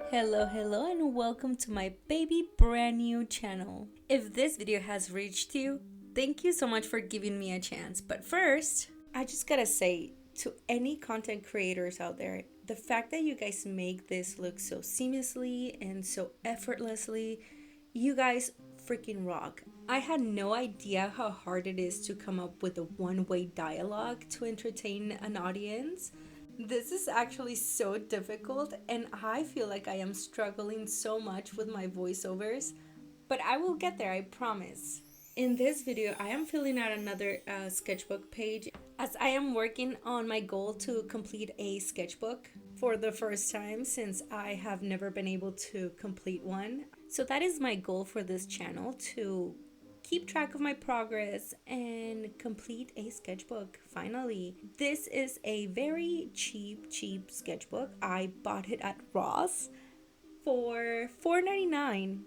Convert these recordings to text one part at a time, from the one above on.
Hello, and welcome to my baby brand new channel. If this video has reached you, thank you so much for giving me a chance. But first, I just gotta say to any content creators out there, the fact that you guys make this look so seamlessly and so effortlessly, you guys freaking rock. I had no idea how hard it is to come up with a one-way dialogue to entertain an audience. This is actually so difficult, and I feel like I am struggling so much with my voiceovers, but I will get there, I promise. In this video, I am filling out another sketchbook page as I am working on my goal to complete a sketchbook for the first time since I have never been able to complete one. So that is my goal for this channel, to keep track of my progress and complete a sketchbook finally. This is a very cheap sketchbook. I bought it at Ross for $4.99.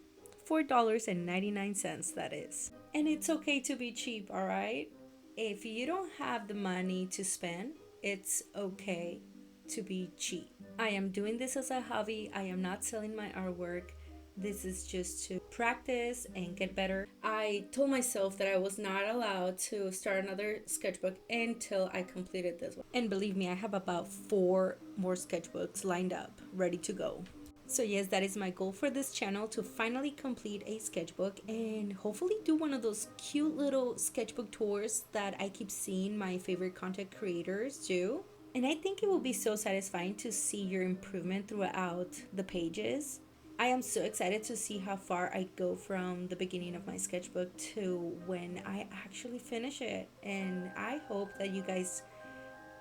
$4.99, that is. And it's okay to be cheap, alright? If you don't have the money to spend, it's okay to be cheap. I am doing this as a hobby. I am not selling my artwork. This is just to practice and get better. I told myself that I was not allowed to start another sketchbook until I completed this one. And believe me, I have about 4 more sketchbooks lined up, ready to go. So yes, that is my goal for this channel, to finally complete a sketchbook and hopefully do one of those cute little sketchbook tours that I keep seeing my favorite content creators do. And I think it will be so satisfying to see your improvement throughout the pages. I am so excited to see how far I go from the beginning of my sketchbook to when I actually finish it. And I hope that you guys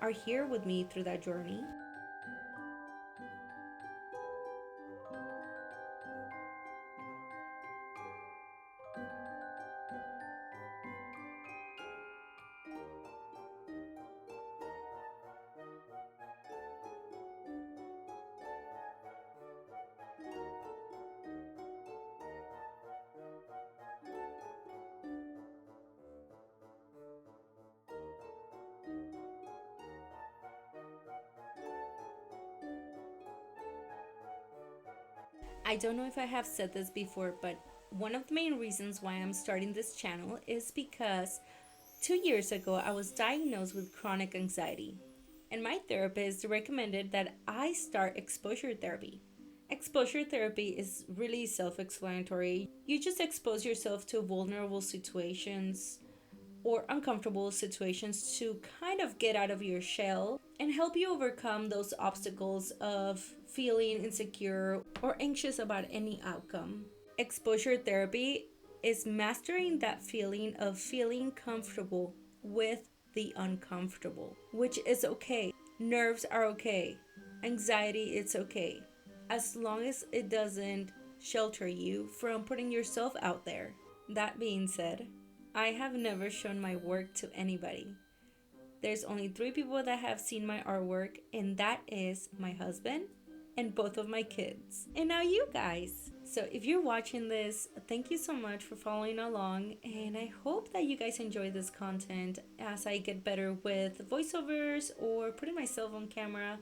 are here with me through that journey. I don't know if I have said this before, but one of the main reasons why I'm starting this channel is because 2 years ago I was diagnosed with chronic anxiety, and my therapist recommended that I start exposure therapy. Exposure therapy is really self explanatory. You just expose yourself to vulnerable situations or uncomfortable situations to kind of get out of your shell and help you overcome those obstacles of feeling insecure or anxious about any outcome. Exposure therapy is mastering that feeling of feeling comfortable with the uncomfortable, which is okay. Nerves are okay. Anxiety, it's okay. As long as it doesn't shelter you from putting yourself out there. That being said, I have never shown my work to anybody. There's only 3 people that have seen my artwork, and that is my husband and both of my kids. And now you guys. So if you're watching this, thank you so much for following along, and I hope that you guys enjoy this content as I get better with voiceovers or putting myself on camera.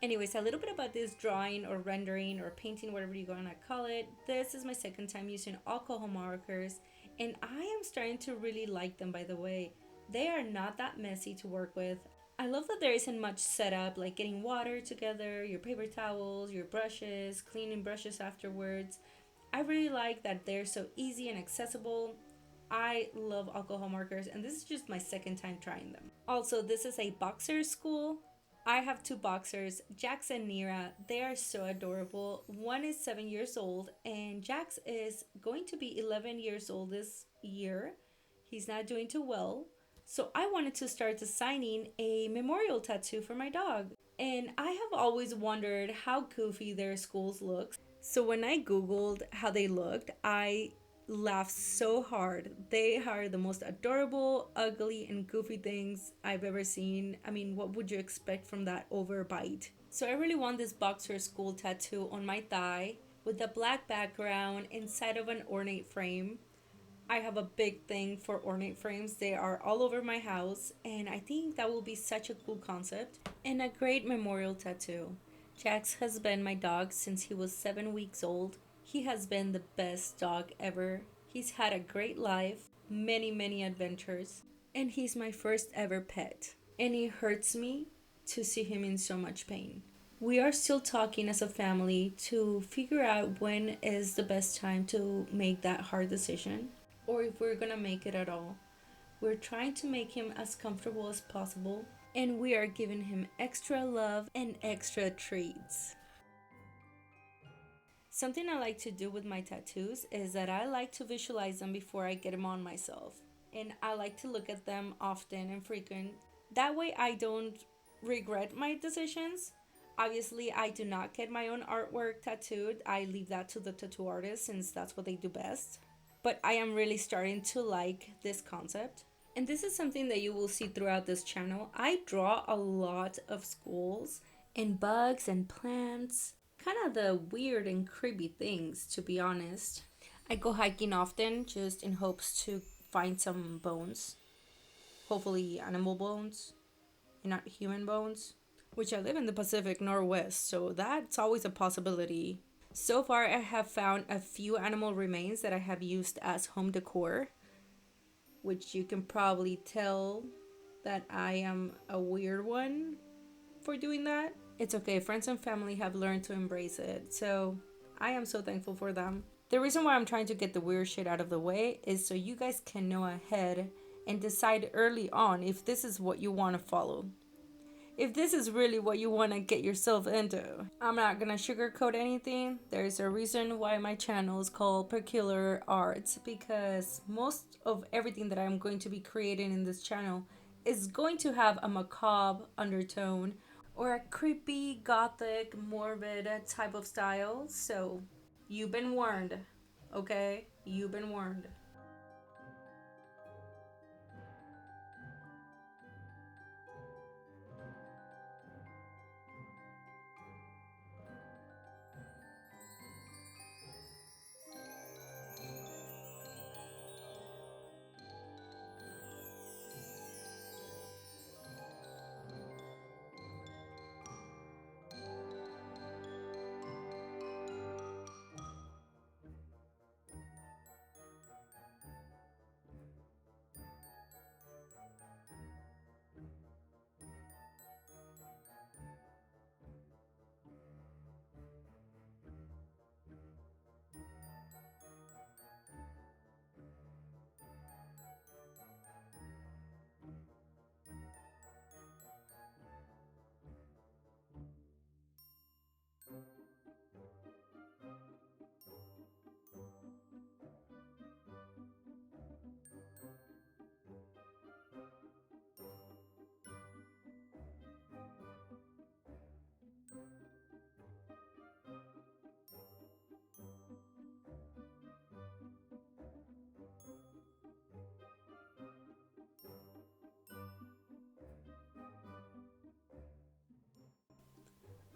Anyways, a little bit about this drawing or rendering or painting, whatever you want to call it. This is my second time using alcohol markers, and I am starting to really like them, by the way. They are not that messy to work with. I love that there isn't much setup, like getting water together, your paper towels, your brushes, cleaning brushes afterwards. I really like that they're so easy and accessible. I love alcohol markers, and this is just my second time trying them. Also, this is a boxer school. I have 2 boxers, Jax and Nira. They are so adorable. One is 7 years old, and Jax is going to be 11 years old this year. He's not doing too well. So I wanted to start designing a memorial tattoo for my dog. And I have always wondered how goofy their schools look. So when I googled how they looked, I laugh so hard. They are the most adorable, ugly, and goofy things I've ever seen. I mean, what would you expect from that overbite? So I really want this boxer school tattoo on my thigh with a black background inside of an ornate frame. I have a big thing for ornate frames. They are all over my house, and I think that will be such a cool concept and a great memorial tattoo. Jax has been my dog since he was 7 weeks old. He has been the best dog ever. He's had a great life, many, many adventures, and he's my first ever pet. And it hurts me to see him in so much pain. We are still talking as a family to figure out when is the best time to make that hard decision or if we're gonna make it at all. We're trying to make him as comfortable as possible and we are giving him extra love and extra treats. Something I like to do with my tattoos is that I like to visualize them before I get them on myself. And I like to look at them often and frequent. That way I don't regret my decisions. Obviously, I do not get my own artwork tattooed. I leave that to the tattoo artist since that's what they do best. But I am really starting to like this concept. And this is something that you will see throughout this channel. I draw a lot of skulls and bugs and plants. Kind of the weird and creepy things, to be honest. I go hiking often just in hopes to find some bones. Hopefully animal bones and not human bones. Which I live in the Pacific Northwest, so that's always a possibility. So far, I have found a few animal remains that I have used as home decor, which you can probably tell that I am a weird one for doing that. It's okay, friends and family have learned to embrace it, so I am so thankful for them. The reason why I'm trying to get the weird shit out of the way is so you guys can know ahead and decide early on if this is what you want to follow. If this is really what you want to get yourself into. I'm not gonna sugarcoat anything. There's a reason why my channel is called Peculiar Arts, because most of everything that I'm going to be creating in this channel is going to have a macabre undertone or a creepy, gothic, morbid type of style. So you've been warned, okay? You've been warned.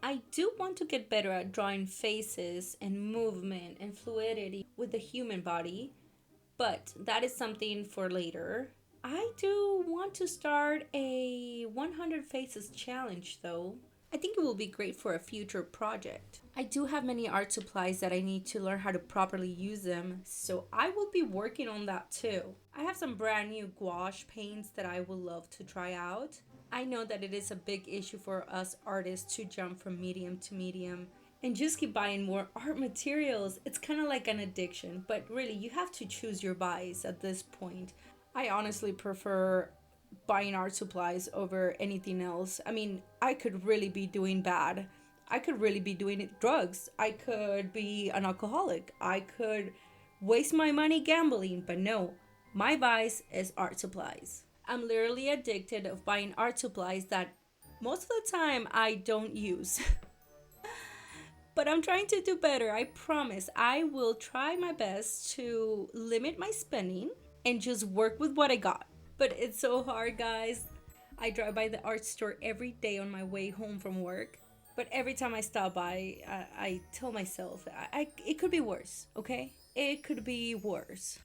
I do want to get better at drawing faces and movement and fluidity with the human body, but that is something for later. I do want to start a 100 faces challenge though. I think it will be great for a future project. I do have many art supplies that I need to learn how to properly use them, so I will be working on that too. I have some brand new gouache paints that I would love to try out. I know that it is a big issue for us artists to jump from medium to medium and just keep buying more art materials. It's kind of like an addiction, but really, you have to choose your buys at this point. I honestly prefer buying art supplies over anything else. I mean, I could really be doing bad. I could really be doing drugs. I could be an alcoholic. I could waste my money gambling, but no, my vice is art supplies. I'm literally addicted of buying art supplies that most of the time I don't use. But I'm trying to do better. I promise. I will try my best to limit my spending and just work with what I got. But it's so hard, guys. I drive by the art store every day on my way home from work. But every time I stop by, I tell myself, it could be worse, okay? It could be worse.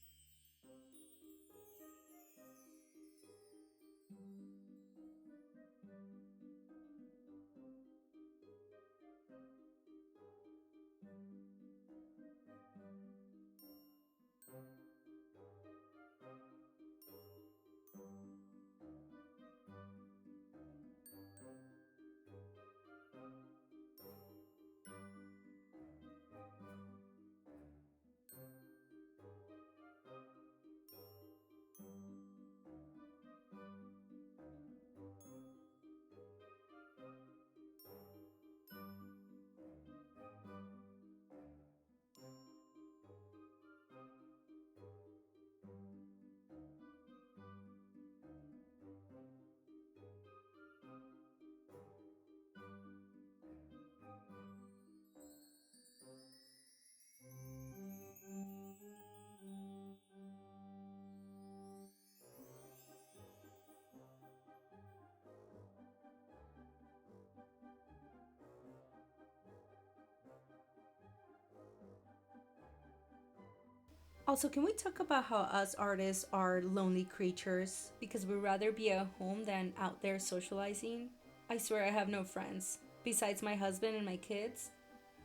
Also, can we talk about how us artists are lonely creatures because we'd rather be at home than out there socializing? I swear I have no friends. Besides my husband and my kids,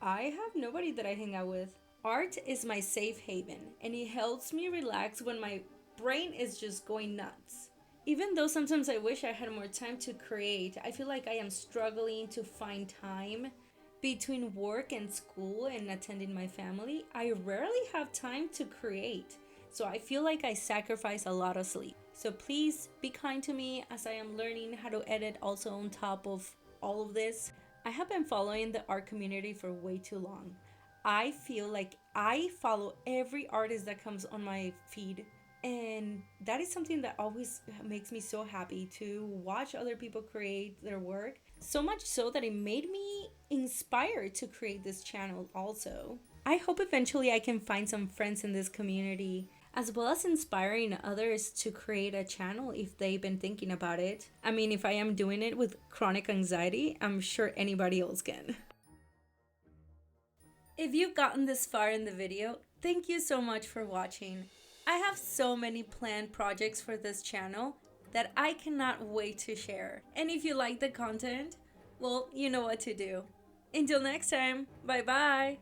I have nobody that I hang out with. Art is my safe haven, and it helps me relax when my brain is just going nuts. Even though sometimes I wish I had more time to create, I feel like I am struggling to find time between work and school and attending my family. I rarely have time to create, so I feel like I sacrifice a lot of sleep. So please be kind to me as I am learning how to edit also on top of all of this. I have been following the art community for way too long. I feel like I follow every artist that comes on my feed, and that is something that always makes me so happy to watch other people create their work. So much so that it made me inspired to create this channel also. I hope eventually I can find some friends in this community, as well as inspiring others to create a channel if they've been thinking about it. I mean, if I am doing it with chronic anxiety, I'm sure anybody else can. If you've gotten this far in the video, thank you so much for watching. I have so many planned projects for this channel that I cannot wait to share. And if you like the content, well, you know what to do. Until next time, bye bye!